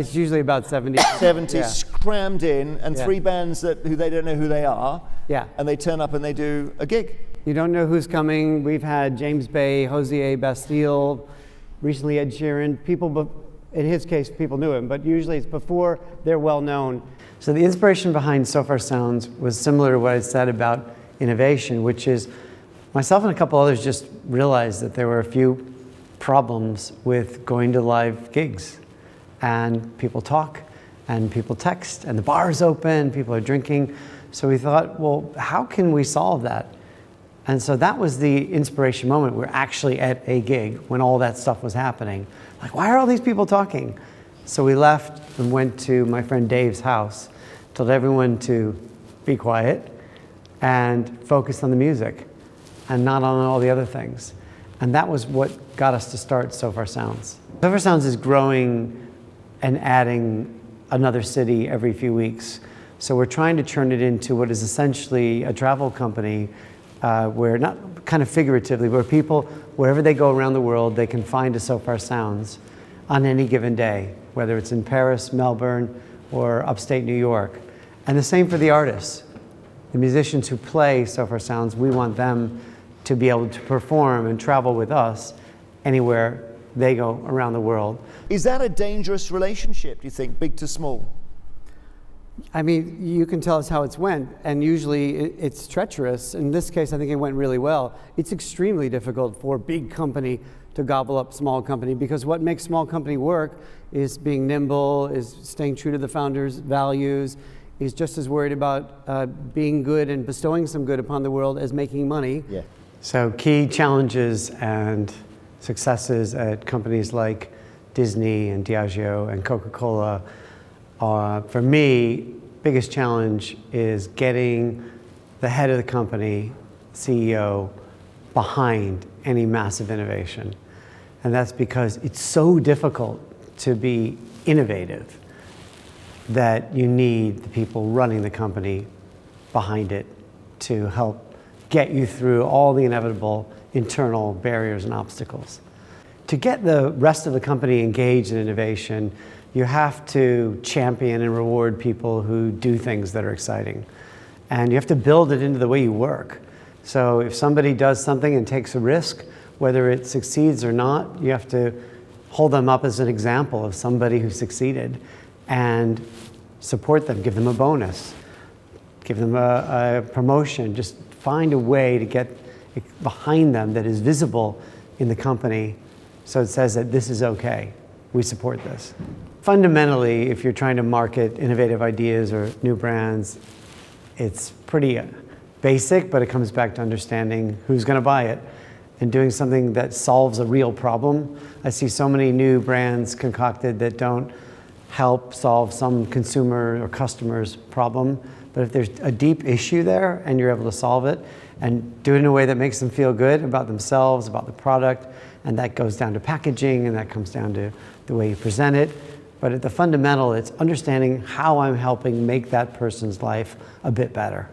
It's usually about 70. 70 Yeah. crammed in, and Yeah. 3 bands who they don't know who they are. Yeah. And they turn up and they do a gig. You don't know who's coming. We've had James Bay, Jose Bastille, recently Ed Sheeran. In his case, people knew him, but usually it's before they're well known. So the inspiration behind Sofar Sounds was similar to what I said about innovation, which is myself and a couple others just realized that there were a few problems with going to live gigs. And people talk, and people text, and the bar is open, people are drinking. So we thought, well, how can we solve that? And so that was the inspiration moment. We're actually at a gig when all that stuff was happening. Like, why are all these people talking? So we left and went to my friend Dave's house, told everyone to be quiet and focus on the music and not on all the other things. And that was what got us to start Sofar Sounds. Sofar Sounds is growing and adding another city every few weeks. So we're trying to turn it into what is essentially a travel company where, not kind of figuratively, where people, wherever they go around the world, they can find a Sofar Sounds on any given day, whether it's in Paris, Melbourne, or upstate New York. And the same for the artists. The musicians who play Sofar Sounds, we want them to be able to perform and travel with us anywhere they go around the world. Is that a dangerous relationship, do you think, big to small? I mean, you can tell us how it's went, and usually it's treacherous. In this case, I think it went really well. It's extremely difficult for big company to gobble up small company, because what makes small company work is being nimble, is staying true to the founder's values, is just as worried about being good and bestowing some good upon the world as making money. Yeah. So key challenges and successes at companies like Disney and Diageo and Coca-Cola, for me, biggest challenge is getting the head of the company, CEO, behind any massive innovation. And that's because it's so difficult to be innovative that you need the people running the company behind it to help get you through all the inevitable internal barriers and obstacles. To get the rest of the company engaged in innovation, you have to champion and reward people who do things that are exciting. And you have to build it into the way you work. So if somebody does something and takes a risk, whether it succeeds or not, you have to hold them up as an example of somebody who succeeded and support them, give them a bonus, give them a promotion, just find a way to get behind them that is visible in the company so it says that this is okay, we support this. Fundamentally, if you're trying to market innovative ideas or new brands, it's pretty basic, but it comes back to understanding who's going to buy it and doing something that solves a real problem. I see so many new brands concocted that don't help solve some consumer or customer's problem, but if there's a deep issue there and you're able to solve it and do it in a way that makes them feel good about themselves, about the product, and that goes down to packaging and that comes down to the way you present it. But at the fundamental, it's understanding how I'm helping make that person's life a bit better.